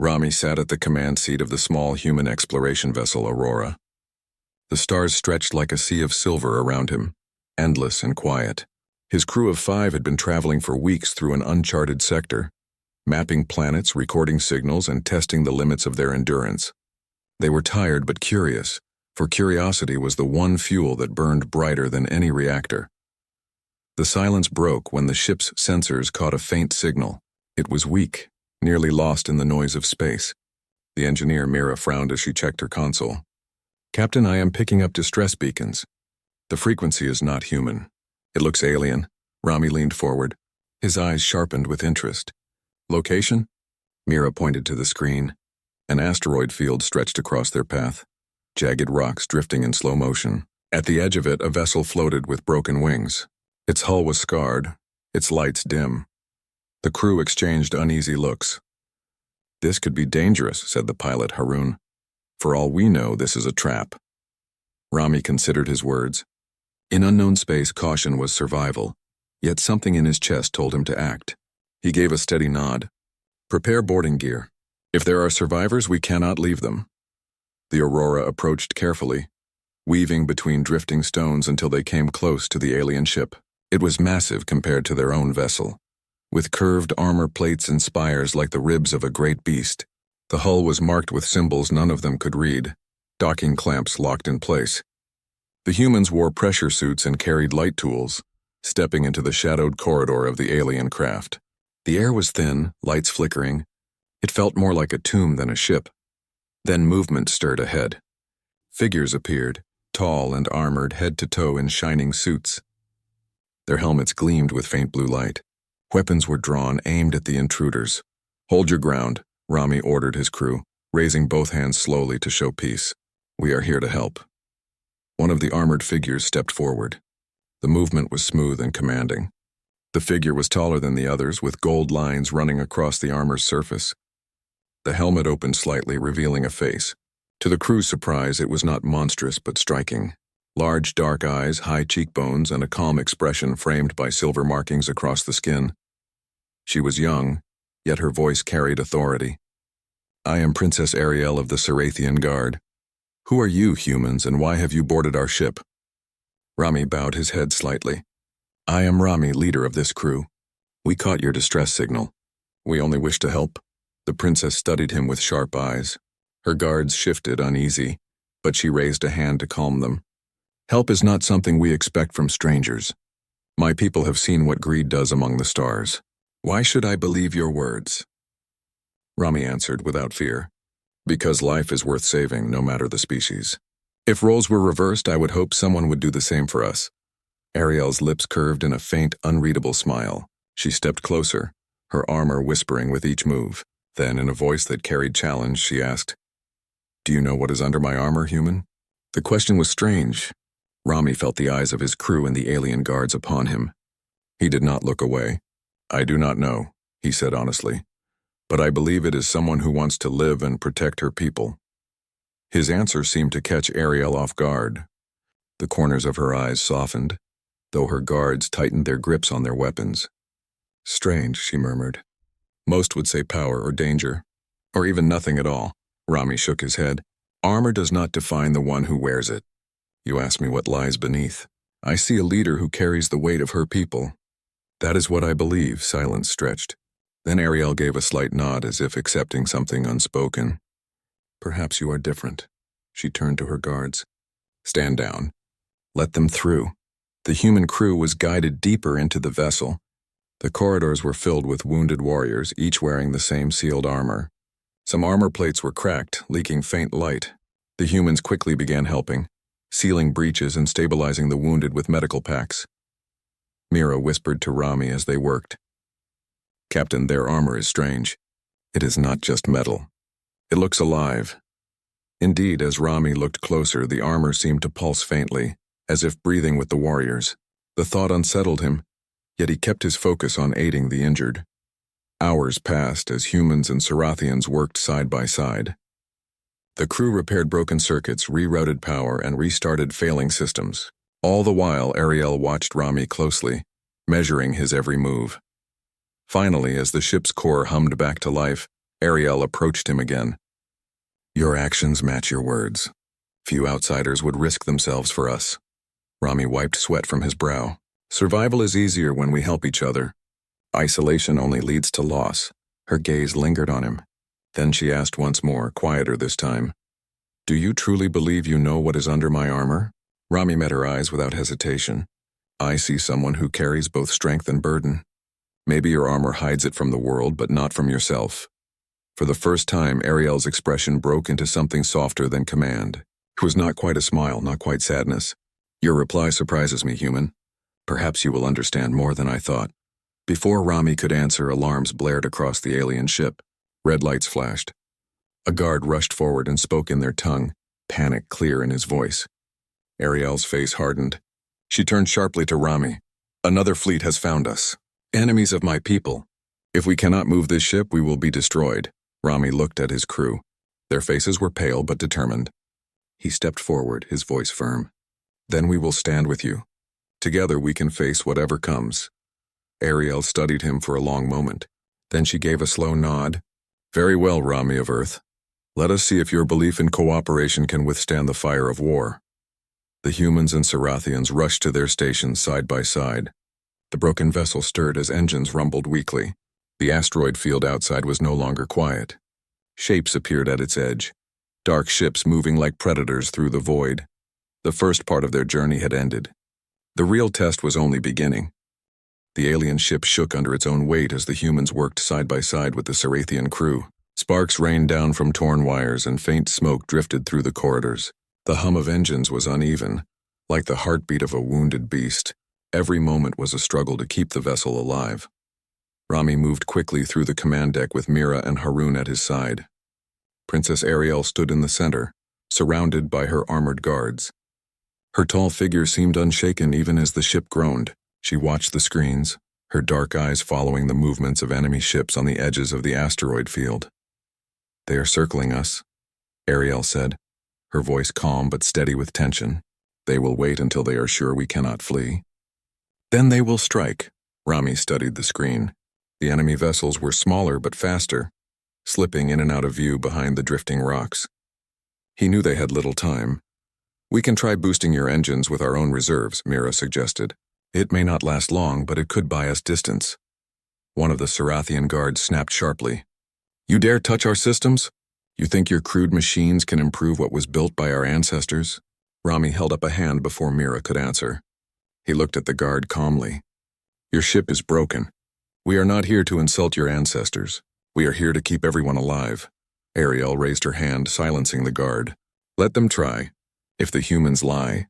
Rami sat at the command seat of the small human exploration vessel Aurora. The stars stretched like a sea of silver around him, endless and quiet. His crew of 5 had been traveling for weeks through an uncharted sector, mapping planets, recording signals, and testing the limits of their endurance. They were tired but curious, for curiosity was the one fuel that burned brighter than any reactor. The silence broke when the ship's sensors caught a faint signal. It was weak, nearly lost in the noise of space. The engineer Mira frowned as she checked her console. "Captain, I am picking up distress beacons. The frequency is not human. It looks alien." Rami leaned forward, his eyes sharpened with interest. "Location?" Mira pointed to the screen. An asteroid field stretched across their path, jagged rocks drifting in slow motion. At the edge of it, a vessel floated with broken wings. Its hull was scarred, its lights dim. The crew exchanged uneasy looks. "This could be dangerous," said the pilot, Harun. "For all we know, this is a trap." Rami considered his words. In unknown space, caution was survival, yet something in his chest told him to act. He gave a steady nod. "Prepare boarding gear. If there are survivors, we cannot leave them." The Aurora approached carefully, weaving between drifting stones until they came close to the alien ship. It was massive compared to their own vessel, with curved armor plates and spires like the ribs of a great beast. The hull was marked with symbols none of them could read, docking clamps locked in place. The humans wore pressure suits and carried light tools, stepping into the shadowed corridor of the alien craft. The air was thin, lights flickering. It felt more like a tomb than a ship. Then movement stirred ahead. Figures appeared, tall and armored head to toe in shining suits. Their helmets gleamed with faint blue light. Weapons were drawn, aimed at the intruders. "Hold your ground," Rami ordered his crew, raising both hands slowly to show peace. "We are here to help." One of the armored figures stepped forward. The movement was smooth and commanding. The figure was taller than the others, with gold lines running across the armor's surface. The helmet opened slightly, revealing a face. To the crew's surprise, it was not monstrous but striking. Large dark eyes, high cheekbones, and a calm expression framed by silver markings across the skin. She was young, yet her voice carried authority. "I am Princess Ariel of the Sarathian Guard. Who are you, humans, and why have you boarded our ship?" Rami bowed his head slightly. "I am Rami, leader of this crew. We caught your distress signal. We only wish to help." The princess studied him with sharp eyes. Her guards shifted, uneasy, but she raised a hand to calm them. "Help is not something we expect from strangers. My people have seen what greed does among the stars. Why should I believe your words?" Rami answered without fear. "Because life is worth saving, no matter the species. If roles were reversed, I would hope someone would do the same for us." Ariel's lips curved in a faint, unreadable smile. She stepped closer, her armor whispering with each move. Then, in a voice that carried challenge, she asked, "Do you know what is under my armor, human?" The question was strange. Rami felt the eyes of his crew and the alien guards upon him. He did not look away. "I do not know," he said honestly, "but I believe it is someone who wants to live and protect her people." His answer seemed to catch Ariel off guard. The corners of her eyes softened, though her guards tightened their grips on their weapons. "Strange," she murmured. "Most would say power or danger, or even nothing at all." Rami shook his head. "Armor does not define the one who wears it. You ask me what lies beneath. I see a leader who carries the weight of her people." "That is what I believe." Silence stretched. Then Ariel gave a slight nod as if accepting something unspoken. "Perhaps you are different." She turned to her guards. "Stand down. Let them through." The human crew was guided deeper into the vessel. The corridors were filled with wounded warriors, each wearing the same sealed armor. Some armor plates were cracked, leaking faint light. The humans quickly began helping, sealing breaches and stabilizing the wounded with medical packs. Mira whispered to Rami as they worked. "Captain, their armor is strange. It is not just metal. It looks alive." Indeed, as Rami looked closer, the armor seemed to pulse faintly, as if breathing with the warriors. The thought unsettled him, yet he kept his focus on aiding the injured. Hours passed as humans and Sarathians worked side by side. The crew repaired broken circuits, rerouted power, and restarted failing systems. All the while, Ariel watched Rami closely, measuring his every move. Finally, as the ship's core hummed back to life, Ariel approached him again. Your actions match your words. Few outsiders would risk themselves for us. Rami wiped sweat from his brow. Survival is easier when we help each other. Isolation only leads to loss. Her gaze lingered on him. Then she asked once more, quieter this time. Do you truly believe you know what is under my armor? Rami met her eyes without hesitation. I see someone who carries both strength and burden. Maybe your armor hides it from the world, but not from yourself. For the first time, Ariel's expression broke into something softer than command. It was not quite a smile, not quite sadness. Your reply surprises me, human. Perhaps you will understand more than I thought. Before Rami could answer, alarms blared across the alien ship. Red lights flashed. A guard rushed forward and spoke in their tongue, panic clear in his voice. Ariel's face hardened. She turned sharply to Rami. Another fleet has found us. Enemies of my people. If we cannot move this ship, we will be destroyed. Rami looked at his crew. Their faces were pale but determined. He stepped forward, his voice firm. Then we will stand with you. Together we can face whatever comes. Ariel studied him for a long moment. Then she gave a slow nod. Very well, Rami of Earth. Let us see if your belief in cooperation can withstand the fire of war. The humans and Sarathians rushed to their stations side by side. The broken vessel stirred as engines rumbled weakly. The asteroid field outside was no longer quiet. Shapes appeared at its edge. Dark ships moving like predators through the void. The first part of their journey had ended. The real test was only beginning. The alien ship shook under its own weight as the humans worked side by side with the Sarathian crew. Sparks rained down from torn wires and faint smoke drifted through the corridors. The hum of engines was uneven, like the heartbeat of a wounded beast. Every moment was a struggle to keep the vessel alive. Rami moved quickly through the command deck with Mira and Harun at his side. Princess Ariel stood in the center, surrounded by her armored guards. Her tall figure seemed unshaken even as the ship groaned. She watched the screens, her dark eyes following the movements of enemy ships on the edges of the asteroid field. They are circling us, Ariel said, her voice calm but steady with tension. They will wait until they are sure we cannot flee. Then they will strike. Rami studied the screen. The enemy vessels were smaller but faster, slipping in and out of view behind the drifting rocks. He knew they had little time. We can try boosting your engines with our own reserves, Mira suggested. It may not last long, but it could buy us distance. One of the Sarathian guards snapped sharply. You dare touch our systems? You think your crude machines can improve what was built by our ancestors? Rami held up a hand before Mira could answer. He looked at the guard calmly. Your ship is broken. We are not here to insult your ancestors. We are here to keep everyone alive. Ariel raised her hand, silencing the guard. Let them try. If the humans lie,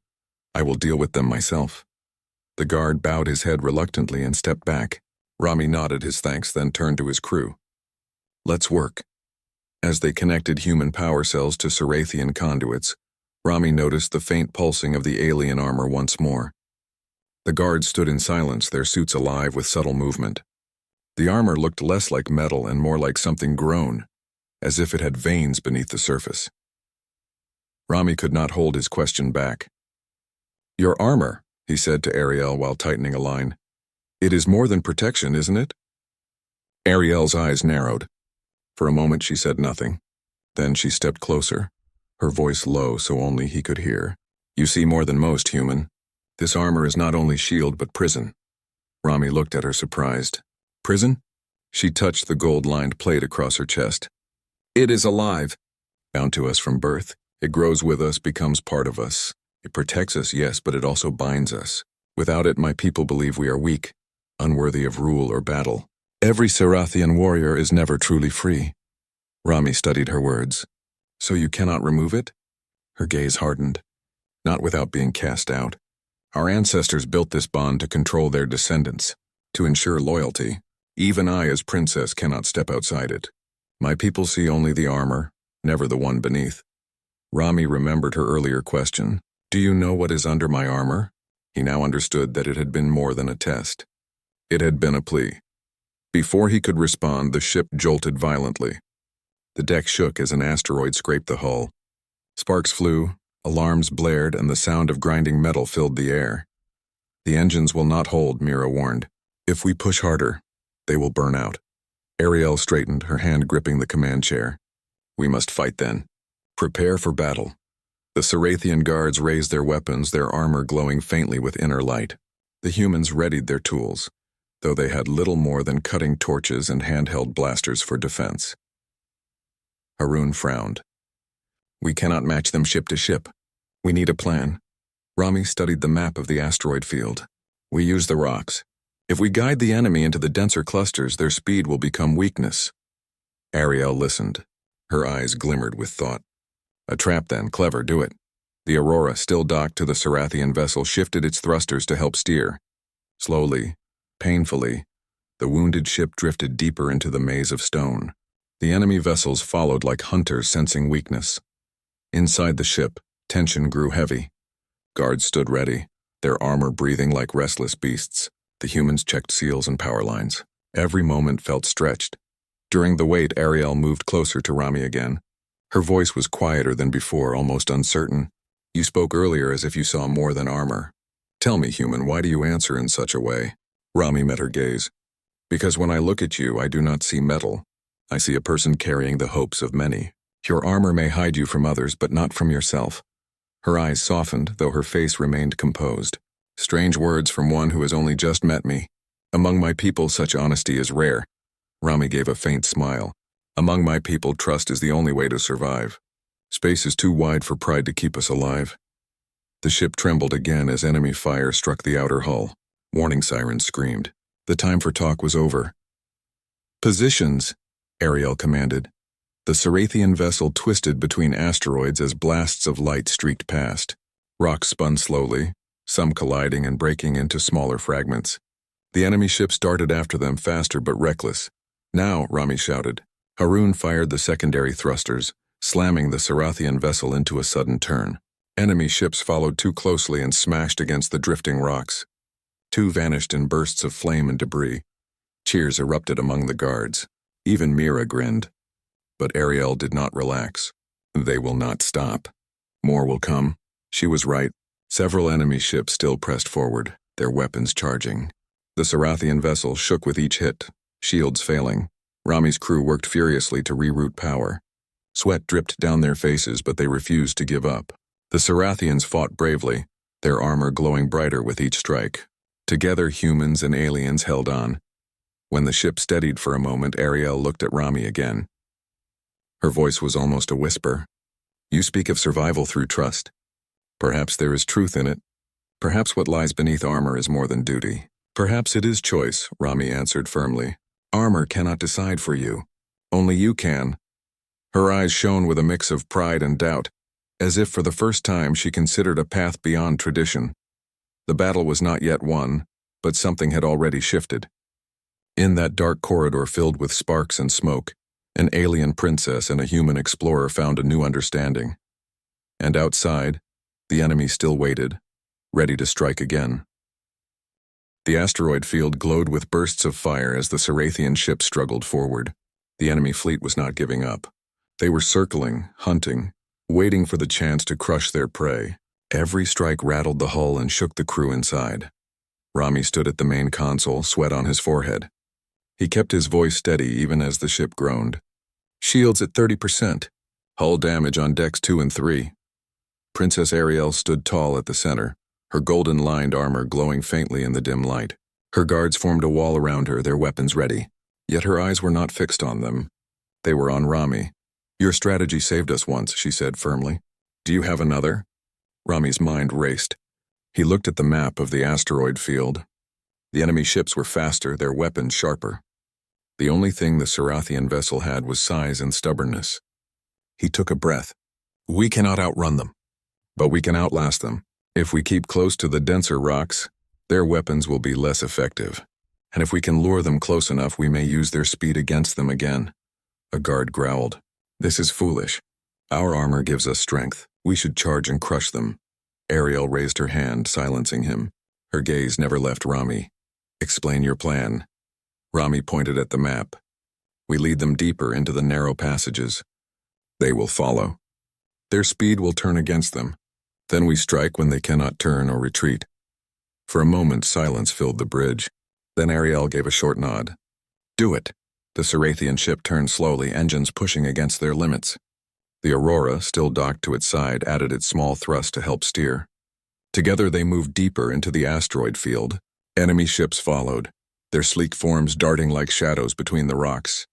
I will deal with them myself. The guard bowed his head reluctantly and stepped back. Rami nodded his thanks, then turned to his crew. Let's work. As they connected human power cells to Sarathian conduits, Rami noticed the faint pulsing of the alien armor once more. The guards stood in silence, their suits alive with subtle movement. The armor looked less like metal and more like something grown, as if it had veins beneath the surface. Rami could not hold his question back. Your armor, he said to Ariel while tightening a line. It is more than protection, isn't it? Ariel's eyes narrowed. For a moment she said nothing. Then she stepped closer, her voice low so only he could hear. You see more than most, human. This armor is not only shield but prison. Rami looked at her surprised. Prison? She touched the gold-lined plate across her chest. It is alive. Bound to us from birth. It grows with us, becomes part of us. It protects us, yes, but it also binds us. Without it, my people believe we are weak, unworthy of rule or battle. Every Sarathian warrior is never truly free. Rami studied her words. So you cannot remove it? Her gaze hardened. Not without being cast out. Our ancestors built this bond to control their descendants, to ensure loyalty. Even I, as princess, cannot step outside it. My people see only the armor, never the one beneath. Rami remembered her earlier question. Do you know what is under my armor? He now understood that it had been more than a test. It had been a plea. Before he could respond, the ship jolted violently. The deck shook as an asteroid scraped the hull. Sparks flew, alarms blared, and the sound of grinding metal filled the air. The engines will not hold, Mira warned. If we push harder, they will burn out. Ariel straightened, her hand gripping the command chair. We must fight then. Prepare for battle. The Scirathian guards raised their weapons, their armor glowing faintly with inner light. The humans readied their tools, though they had little more than cutting torches and handheld blasters for defense. Harun frowned. We cannot match them ship to ship. We need a plan. Rami studied the map of the asteroid field. We use the rocks. If we guide the enemy into the denser clusters, their speed will become weakness. Ariel listened. Her eyes glimmered with thought. A trap then, clever, do it. The Aurora, still docked to the Scirathian vessel, shifted its thrusters to help steer. Slowly, painfully, the wounded ship drifted deeper into the maze of stone. The enemy vessels followed like hunters sensing weakness. Inside the ship, tension grew heavy. Guards stood ready, their armor breathing like restless beasts. The humans checked seals and power lines. Every moment felt stretched. During the wait, Ariel moved closer to Rami again. Her voice was quieter than before, almost uncertain. You spoke earlier as if you saw more than armor. Tell me, human, why do you answer in such a way? Rami met her gaze. Because when I look at you, I do not see metal. I see a person carrying the hopes of many. Your armor may hide you from others, but not from yourself. Her eyes softened, though her face remained composed. Strange words from one who has only just met me. Among my people, such honesty is rare. Rami gave a faint smile. Among my people, trust is the only way to survive. Space is too wide for pride to keep us alive. The ship trembled again as enemy fire struck the outer hull. Warning sirens screamed. The time for talk was over. Positions, Ariel commanded. The Scirathian vessel twisted between asteroids as blasts of light streaked past. Rocks spun slowly, some colliding and breaking into smaller fragments. The enemy ships darted after them, faster but reckless. Now, Rami shouted. Harun fired the secondary thrusters, slamming the Scirathian vessel into a sudden turn. Enemy ships followed too closely and smashed against the drifting rocks. Two vanished in bursts of flame and debris. Cheers erupted among the guards. Even Mira grinned. But Ariel did not relax. They will not stop. More will come. She was right. Several enemy ships still pressed forward, their weapons charging. The Scirathian vessel shook with each hit, shields failing. Rami's crew worked furiously to reroute power. Sweat dripped down their faces, but they refused to give up. The Scirathians fought bravely, their armor glowing brighter with each strike. Together, humans and aliens held on. When the ship steadied for a moment, Ariel looked at Rami again. Her voice was almost a whisper. You speak of survival through trust. Perhaps there is truth in it. Perhaps what lies beneath armor is more than duty. Perhaps it is choice, Rami answered firmly. Armor cannot decide for you. Only you can. Her eyes shone with a mix of pride and doubt, as if for the first time she considered a path beyond tradition. The battle was not yet won, but something had already shifted. In that dark corridor filled with sparks and smoke, an alien princess and a human explorer found a new understanding. And outside, the enemy still waited, ready to strike again. The asteroid field glowed with bursts of fire as the Scirathian ship struggled forward. The enemy fleet was not giving up. They were circling, hunting, waiting for the chance to crush their prey. Every strike rattled the hull and shook the crew inside. Rami stood at the main console, sweat on his forehead. He kept his voice steady even as the ship groaned. Shields at 30%. Hull damage on decks 2 and 3. Princess Ariel stood tall at the center, her golden-lined armor glowing faintly in the dim light. Her guards formed a wall around her, their weapons ready. Yet her eyes were not fixed on them. They were on Rami. Your strategy saved us once, she said firmly. Do you have another? Rami's mind raced. He looked at the map of the asteroid field. The enemy ships were faster, their weapons sharper. The only thing the Scirathian vessel had was size and stubbornness. He took a breath. We cannot outrun them, but we can outlast them. If we keep close to the denser rocks, their weapons will be less effective. And if we can lure them close enough, we may use their speed against them again. A guard growled. This is foolish. Our armor gives us strength. We should charge and crush them. Ariel raised her hand, silencing him. Her gaze never left Rami. Explain your plan. Rami pointed at the map. We lead them deeper into the narrow passages. They will follow. Their speed will turn against them. Then we strike when they cannot turn or retreat. For a moment, silence filled the bridge. Then Ariel gave a short nod. Do it. The Scifian ship turned slowly, engines pushing against their limits. The Aurora, still docked to its side, added its small thrust to help steer. Together they moved deeper into the asteroid field. Enemy ships followed, their sleek forms darting like shadows between the rocks.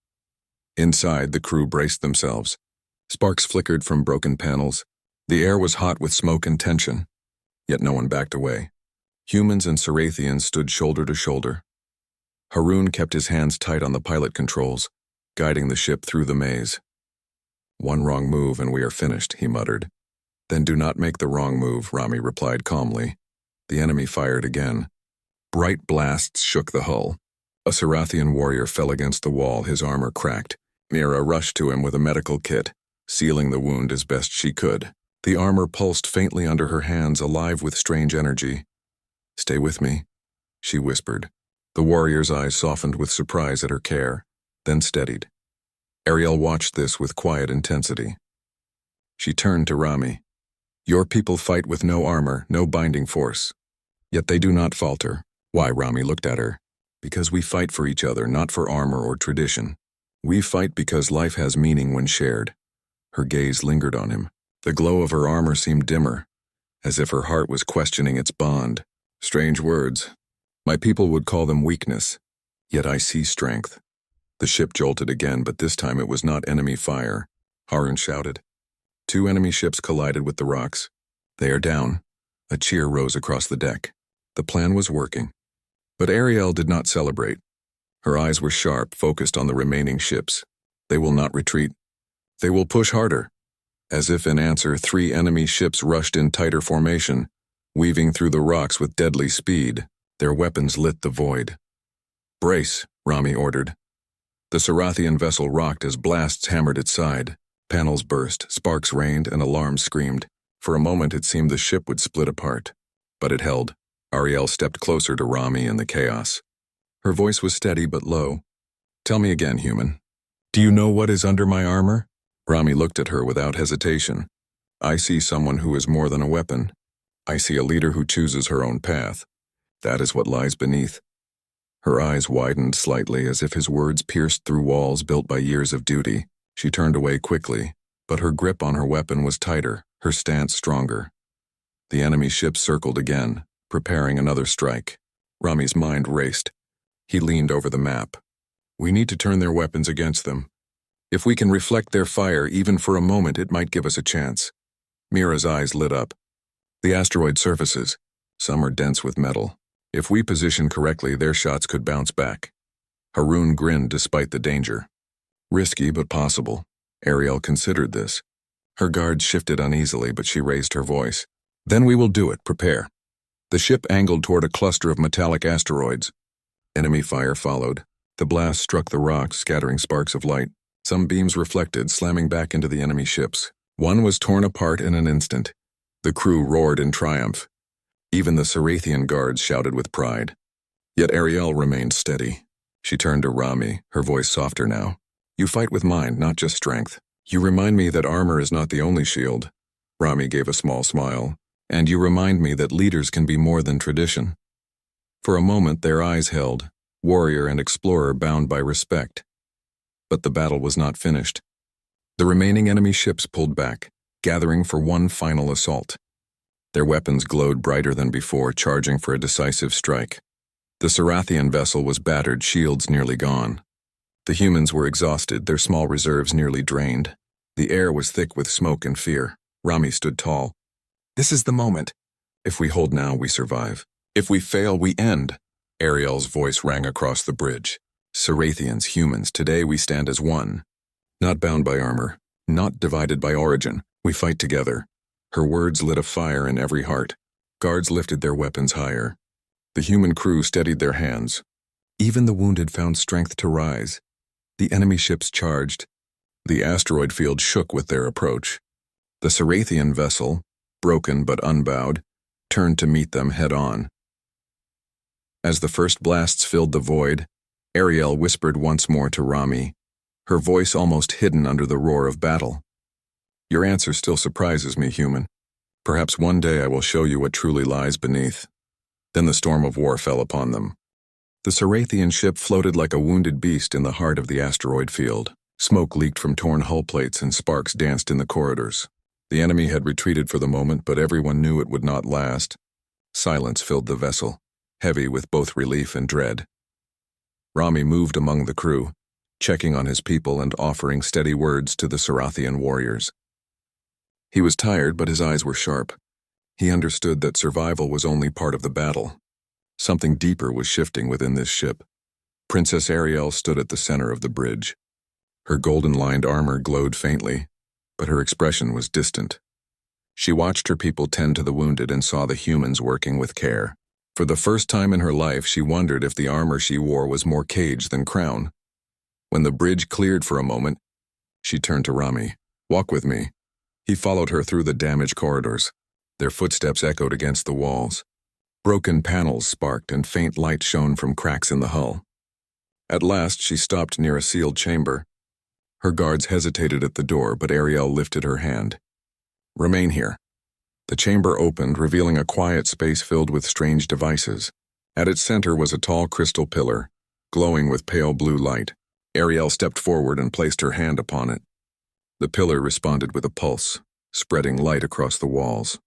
Inside, the crew braced themselves. Sparks flickered from broken panels. The air was hot with smoke and tension, yet no one backed away. Humans and Scifians stood shoulder to shoulder. Haroon kept his hands tight on the pilot controls, guiding the ship through the maze. "One wrong move and we are finished," he muttered. "Then do not make the wrong move," Rami replied calmly. The enemy fired again. Bright blasts shook the hull. A Sarathian warrior fell against the wall, his armor cracked. Mira rushed to him with a medical kit, sealing the wound as best she could. The armor pulsed faintly under her hands, alive with strange energy. "Stay with me," she whispered. The warrior's eyes softened with surprise at her care, then steadied. Ariel watched this with quiet intensity. She turned to Rami. "Your people fight with no armor, no binding force. Yet they do not falter." "Why?" Rami looked at her. "Because we fight for each other, not for armor or tradition. We fight because life has meaning when shared." Her gaze lingered on him. The glow of her armor seemed dimmer, as if her heart was questioning its bond. "Strange words. My people would call them weakness. Yet I see strength." The ship jolted again, but this time it was not enemy fire. Haroon shouted. 2 enemy ships collided with the rocks. "They are down." A cheer rose across the deck. The plan was working. But Ariel did not celebrate. Her eyes were sharp, focused on the remaining ships. "They will not retreat. They will push harder." As if in answer, 3 enemy ships rushed in tighter formation, weaving through the rocks with deadly speed. Their weapons lit the void. "Brace," Rami ordered. The Sarathian vessel rocked as blasts hammered its side. Panels burst, sparks rained, and alarms screamed. For a moment it seemed the ship would split apart. But it held. Ariel stepped closer to Rami in the chaos. Her voice was steady but low. "Tell me again, human. Do you know what is under my armor?" Rami looked at her without hesitation. "I see someone who is more than a weapon. I see a leader who chooses her own path. That is what lies beneath." Her eyes widened slightly as if his words pierced through walls built by years of duty. She turned away quickly, but her grip on her weapon was tighter, her stance stronger. The enemy ship circled again, preparing another strike. Rami's mind raced. He leaned over the map. "We need to turn their weapons against them. If we can reflect their fire even for a moment, it might give us a chance." Mira's eyes lit up. "The asteroid surfaces. Some are dense with metal. If we position correctly, their shots could bounce back." Haroon grinned despite the danger. "Risky, but possible." Ariel considered this. Her guards shifted uneasily, but she raised her voice. "Then we will do it. Prepare." The ship angled toward a cluster of metallic asteroids. Enemy fire followed. The blast struck the rocks, scattering sparks of light. Some beams reflected, slamming back into the enemy ships. One was torn apart in an instant. The crew roared in triumph. Even the Sarathian guards shouted with pride. Yet Ariel remained steady. She turned to Rami, her voice softer now. "You fight with mind, not just strength. You remind me that armor is not the only shield." Rami gave a small smile. "And you remind me that leaders can be more than tradition." For a moment their eyes held, warrior and explorer bound by respect. But the battle was not finished. The remaining enemy ships pulled back, gathering for one final assault. Their weapons glowed brighter than before, charging for a decisive strike. The Sarathian vessel was battered, shields nearly gone. The humans were exhausted, their small reserves nearly drained. The air was thick with smoke and fear. Rami stood tall. "This is the moment. If we hold now, we survive. If we fail, we end." Ariel's voice rang across the bridge. "Sarathians, humans, today we stand as one. Not bound by armor, not divided by origin. We fight together." Her words lit a fire in every heart. Guards lifted their weapons higher. The human crew steadied their hands. Even the wounded found strength to rise. The enemy ships charged. The asteroid field shook with their approach. The Sarathian vessel, broken but unbowed, turned to meet them head-on. As the first blasts filled the void, Ariel whispered once more to Rami, her voice almost hidden under the roar of battle. "Your answer still surprises me, human. Perhaps one day I will show you what truly lies beneath." Then the storm of war fell upon them. The Sarathian ship floated like a wounded beast in the heart of the asteroid field. Smoke leaked from torn hull plates and sparks danced in the corridors. The enemy had retreated for the moment, but everyone knew it would not last. Silence filled the vessel, heavy with both relief and dread. Rami moved among the crew, checking on his people and offering steady words to the Sarathian warriors. He was tired, but his eyes were sharp. He understood that survival was only part of the battle. Something deeper was shifting within this ship. Princess Ariel stood at the center of the bridge. Her golden-lined armor glowed faintly, but her expression was distant. She watched her people tend to the wounded and saw the humans working with care. For the first time in her life, she wondered if the armor she wore was more cage than crown. When the bridge cleared for a moment, she turned to Rami. "Walk with me." He followed her through the damaged corridors. Their footsteps echoed against the walls. Broken panels sparked and faint light shone from cracks in the hull. At last, she stopped near a sealed chamber. Her guards hesitated at the door, but Ariel lifted her hand. "Remain here." The chamber opened, revealing a quiet space filled with strange devices. At its center was a tall crystal pillar, glowing with pale blue light. Ariel stepped forward and placed her hand upon it. The pillar responded with a pulse, spreading light across the walls.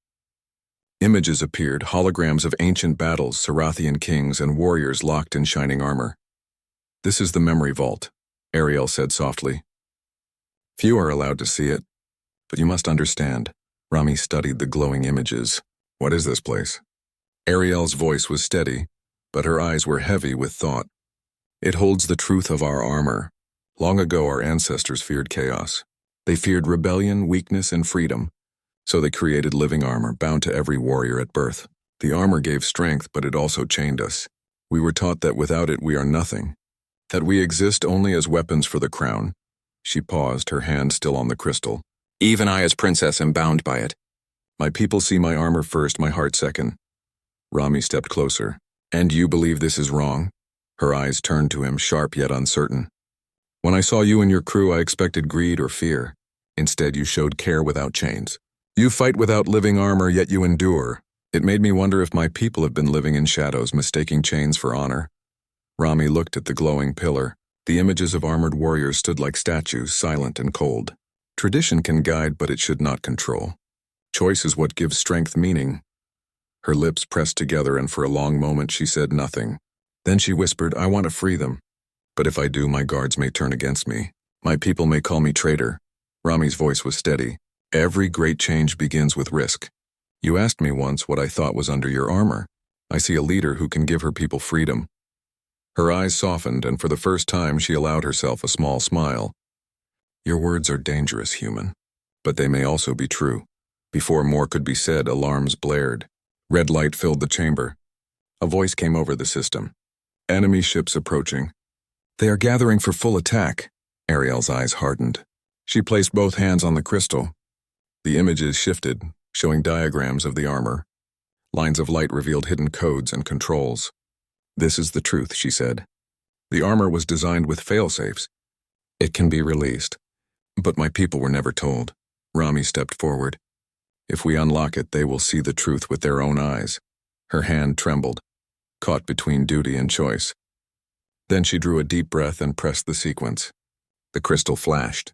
Images appeared, holograms of ancient battles, Sarathian kings, and warriors locked in shining armor. "This is the memory vault," Ariel said softly. "Few are allowed to see it, but you must understand." Rami studied the glowing images. "What is this place?" Ariel's voice was steady, but her eyes were heavy with thought. "It holds the truth of our armor. Long ago, our ancestors feared chaos. They feared rebellion, weakness, and freedom. So they created living armor, bound to every warrior at birth. The armor gave strength, but it also chained us. We were taught that without it we are nothing, that we exist only as weapons for the crown." She paused, her hand still on the crystal. "Even I as princess am bound by it. My people see my armor first, my heart second." Rami stepped closer. "And you believe this is wrong?" Her eyes turned to him, sharp yet uncertain. "When I saw you and your crew, I expected greed or fear. Instead, you showed care without chains. You fight without living armor, yet you endure. It made me wonder if my people have been living in shadows, mistaking chains for honor." Rami looked at the glowing pillar. The images of armored warriors stood like statues, silent and cold. Tradition can guide, but it should not control. Choice is what gives strength meaning. Her lips pressed together, and for a long moment she said nothing. Then she whispered, "I want to free them. But if I do, my guards may turn against me. My people may call me traitor." Rami's voice was steady. "Every great change begins with risk. You asked me once what I thought was under your armor. I see a leader who can give her people freedom." Her eyes softened, and for the first time she allowed herself a small smile. "Your words are dangerous, human. But they may also be true." Before more could be said, alarms blared. Red light filled the chamber. A voice came over the system. "Enemy ships approaching. They are gathering for full attack." Ariel's eyes hardened. She placed both hands on the crystal. The images shifted, showing diagrams of the armor. Lines of light revealed hidden codes and controls. "This is the truth," she said. "The armor was designed with fail-safes. It can be released. But my people were never told." Rami stepped forward. "If we unlock it, they will see the truth with their own eyes." Her hand trembled, caught between duty and choice. Then she drew a deep breath and pressed the sequence. The crystal flashed.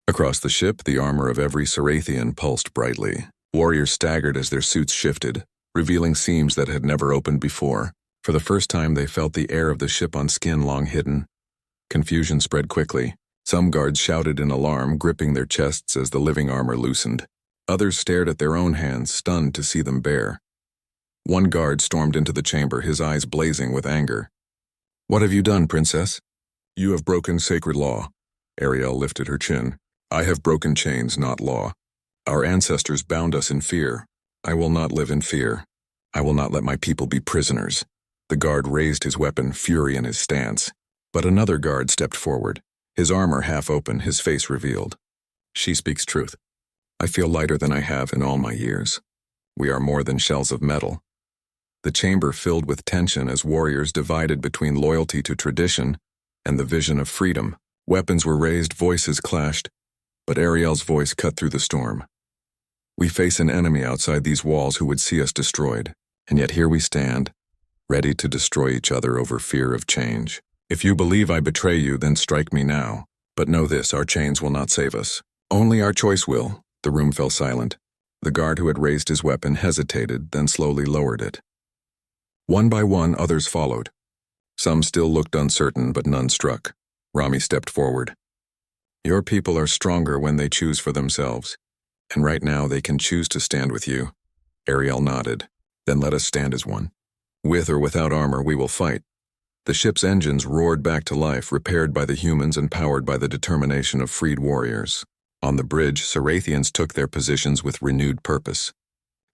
Across the ship, the armor of every Sarathian pulsed brightly. Warriors staggered as their suits shifted, revealing seams that had never opened before. For the first time, they felt the air of the ship on skin long hidden. Confusion spread quickly. Some guards shouted in alarm, gripping their chests as the living armor loosened. Others stared at their own hands, stunned to see them bare. One guard stormed into the chamber, his eyes blazing with anger. "What have you done, princess?" "You have broken sacred law." Ariel lifted her chin. "I have broken chains, not law. Our ancestors bound us in fear. I will not live in fear. I will not let my people be prisoners." The guard raised his weapon, fury in his stance. But another guard stepped forward, his armor half open, his face revealed. "She speaks truth. I feel lighter than I have in all my years. We are more than shells of metal." The chamber filled with tension as warriors divided between loyalty to tradition and the vision of freedom. Weapons were raised, voices clashed, but Ariel's voice cut through the storm. "We face an enemy outside these walls who would see us destroyed, and yet here we stand, ready to destroy each other over fear of change. If you believe I betray you, then strike me now. But know this, our chains will not save us. Only our choice will. The room fell silent. The guard who had raised his weapon hesitated, then slowly lowered it. One by one, others followed. Some still looked uncertain, but none struck. Rami stepped forward. Your people are stronger when they choose for themselves, and right now they can choose to stand with you. Ariel nodded. Then let us stand as one. With or without armor, we will fight. The ship's engines roared back to life, repaired by the humans and powered by the determination of freed warriors. On the bridge, Sarathians took their positions with renewed purpose.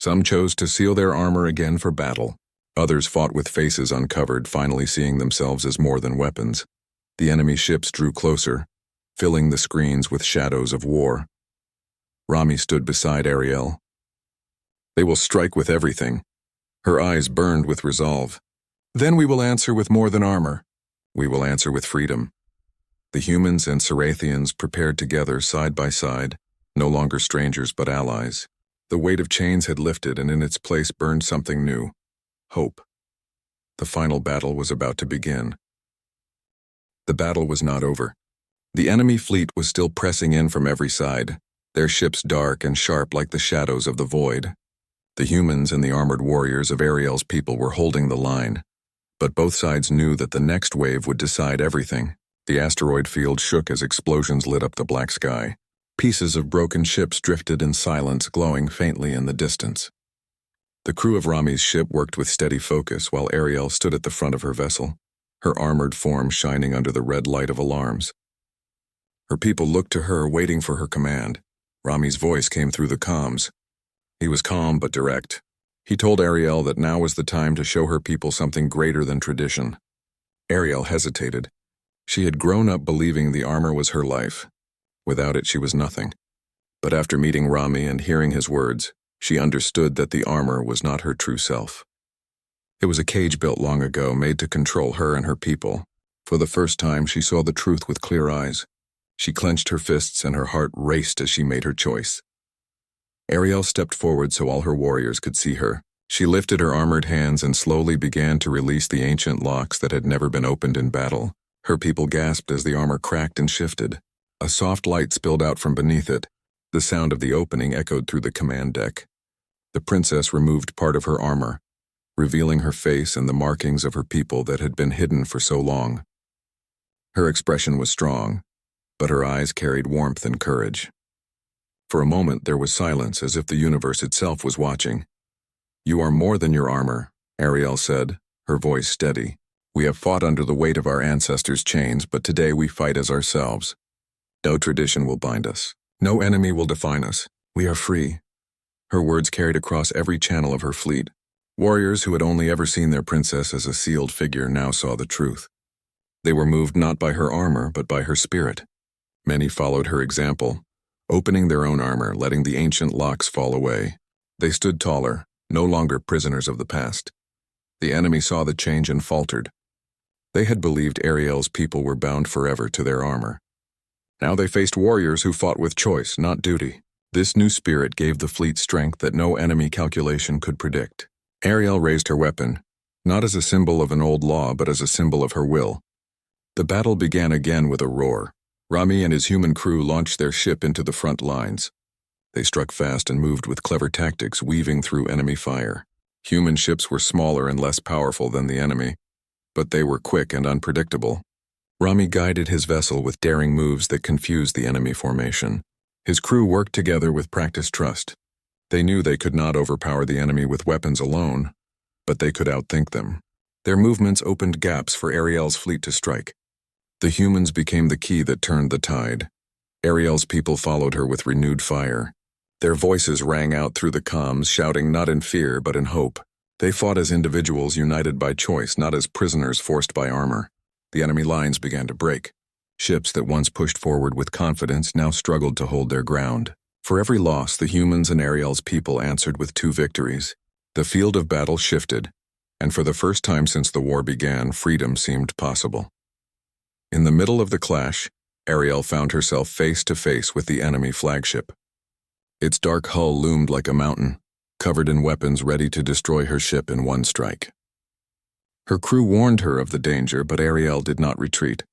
Some chose to seal their armor again for battle. Others fought with faces uncovered, finally seeing themselves as more than weapons. The enemy ships drew closer, filling the screens with shadows of war. Rami stood beside Ariel. They will strike with everything. Her eyes burned with resolve. Then we will answer with more than armor. We will answer with freedom. The humans and Sarathians prepared together side by side, no longer strangers but allies. The weight of chains had lifted, and in its place burned something new. Hope. The final battle was about to begin. The battle was not over. The enemy fleet was still pressing in from every side, their ships dark and sharp like the shadows of the void. The humans and the armored warriors of Ariel's people were holding the line, but both sides knew that the next wave would decide everything. The asteroid field shook as explosions lit up the black sky. Pieces of broken ships drifted in silence, glowing faintly in the distance. The crew of Rami's ship worked with steady focus while Ariel stood at the front of her vessel, her armored form shining under the red light of alarms. Her people looked to her, waiting for her command. Rami's voice came through the comms. He was calm but direct. He told Ariel that now was the time to show her people something greater than tradition. Ariel hesitated. She had grown up believing the armor was her life. Without it, she was nothing. But after meeting Rami and hearing his words, she understood that the armor was not her true self. It was a cage built long ago, made to control her and her people. For the first time, she saw the truth with clear eyes. She clenched her fists and her heart raced as she made her choice. Ariel stepped forward so all her warriors could see her. She lifted her armored hands and slowly began to release the ancient locks that had never been opened in battle. Her people gasped as the armor cracked and shifted. A soft light spilled out from beneath it. The sound of the opening echoed through the command deck. The princess removed part of her armor, revealing her face and the markings of her people that had been hidden for so long. Her expression was strong, but her eyes carried warmth and courage. For a moment there was silence, as if the universe itself was watching. You are more than your armor, Ariel said, her voice steady. We have fought under the weight of our ancestors' chains, but today we fight as ourselves. No tradition will bind us. No enemy will define us. We are free. Her words carried across every channel of her fleet. Warriors who had only ever seen their princess as a sealed figure now saw the truth. They were moved not by her armor, but by her spirit. Many followed her example, opening their own armor, letting the ancient locks fall away. They stood taller, no longer prisoners of the past. The enemy saw the change and faltered. They had believed Ariel's people were bound forever to their armor. Now they faced warriors who fought with choice, not duty. This new spirit gave the fleet strength that no enemy calculation could predict. Ariel raised her weapon, not as a symbol of an old law, but as a symbol of her will. The battle began again with a roar. Rami and his human crew launched their ship into the front lines. They struck fast and moved with clever tactics, weaving through enemy fire. Human ships were smaller and less powerful than the enemy, but they were quick and unpredictable. Rami guided his vessel with daring moves that confused the enemy formation. His crew worked together with practiced trust. They knew they could not overpower the enemy with weapons alone, but they could outthink them. Their movements opened gaps for Ariel's fleet to strike. The humans became the key that turned the tide. Ariel's people followed her with renewed fire. Their voices rang out through the comms, shouting not in fear but in hope. They fought as individuals united by choice, not as prisoners forced by armor. The enemy lines began to break. Ships that once pushed forward with confidence now struggled to hold their ground. For every loss, the humans and Ariel's people answered with 2 victories. The field of battle shifted, and for the first time since the war began, freedom seemed possible. In the middle of the clash, Ariel found herself face to face with the enemy flagship. Its dark hull loomed like a mountain, covered in weapons ready to destroy her ship in one strike. Her crew warned her of the danger, but Ariel did not retreat.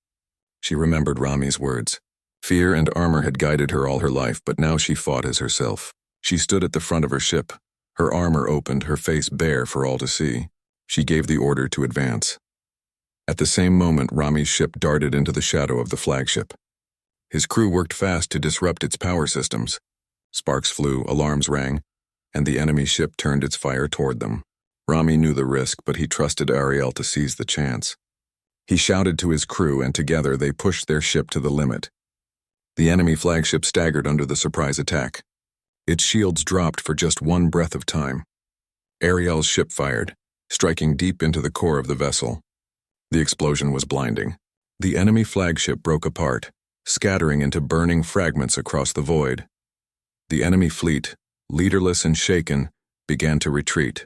She remembered Rami's words. Fear and armor had guided her all her life, but now she fought as herself. She stood at the front of her ship, her armor opened, her face bare for all to see. She gave the order to advance. At the same moment, Rami's ship darted into the shadow of the flagship. His crew worked fast to disrupt its power systems. Sparks flew, alarms rang, and the enemy ship turned its fire toward them. Rami knew the risk, but he trusted Ariel to seize the chance. He shouted to his crew, and together they pushed their ship to the limit. The enemy flagship staggered under the surprise attack. Its shields dropped for just one breath of time. Ariel's ship fired, striking deep into the core of the vessel. The explosion was blinding. The enemy flagship broke apart, scattering into burning fragments across the void. The enemy fleet, leaderless and shaken, began to retreat.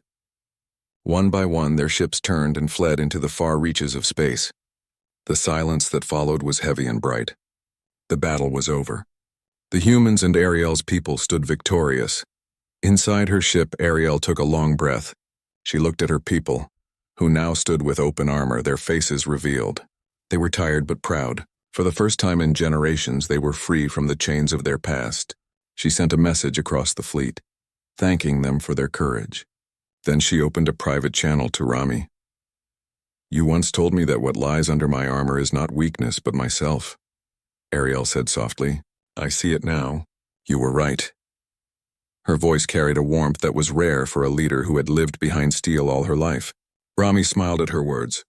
One by one, their ships turned and fled into the far reaches of space. The silence that followed was heavy and bright. The battle was over. The humans and Ariel's people stood victorious. Inside her ship, Ariel took a long breath. She looked at her people, who now stood with open armor, their faces revealed. They were tired but proud. For the first time in generations, they were free from the chains of their past. She sent a message across the fleet, thanking them for their courage. Then she opened a private channel to Rami. "You once told me that what lies under my armor is not weakness but myself," Ariel said softly. "I see it now. You were right." Her voice carried a warmth that was rare for a leader who had lived behind steel all her life. Rami smiled at her words.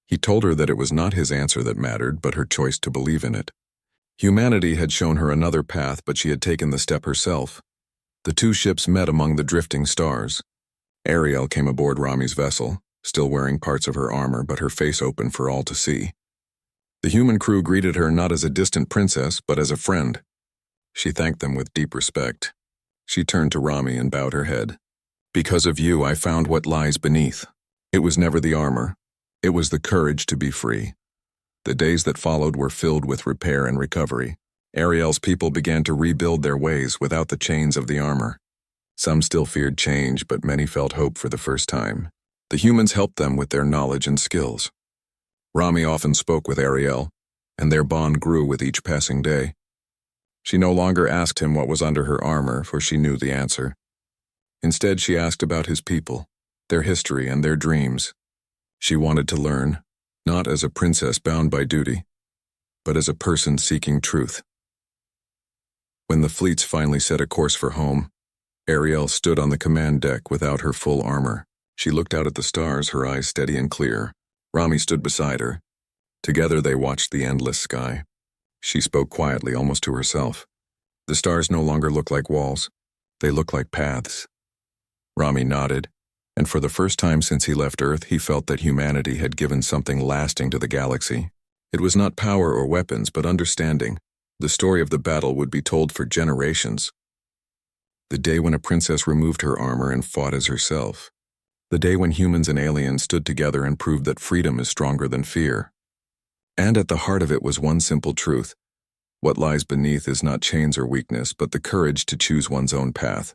He told her that it was not his answer that mattered, but her choice to believe in it. Humanity had shown her another path, but she had taken the step herself. The two ships met among the drifting stars. Ariel came aboard Rami's vessel, still wearing parts of her armor, but her face open for all to see. The human crew greeted her not as a distant princess, but as a friend. She thanked them with deep respect. She turned to Rami and bowed her head. "Because of you, I found what lies beneath. It was never the armor. It was the courage to be free." The days that followed were filled with repair and recovery. Ariel's people began to rebuild their ways without the chains of the armor. Some still feared change, but many felt hope for the first time. The humans helped them with their knowledge and skills. Rami often spoke with Ariel, and their bond grew with each passing day. She no longer asked him what was under her armor, for she knew the answer. Instead, she asked about his people, their history, and their dreams. She wanted to learn, not as a princess bound by duty, but as a person seeking truth. When the fleets finally set a course for home, Ariel stood on the command deck without her full armor. She looked out at the stars, her eyes steady and clear. Rami stood beside her. Together they watched the endless sky. She spoke quietly, almost to herself. The stars no longer look like walls. They look like paths. Rami nodded, and for the first time since he left Earth, he felt that humanity had given something lasting to the galaxy. It was not power or weapons, but understanding. The story of the battle would be told for generations. The day when a princess removed her armor and fought as herself. The day when humans and aliens stood together and proved that freedom is stronger than fear. And at the heart of it was one simple truth. What lies beneath is not chains or weakness, but the courage to choose one's own path.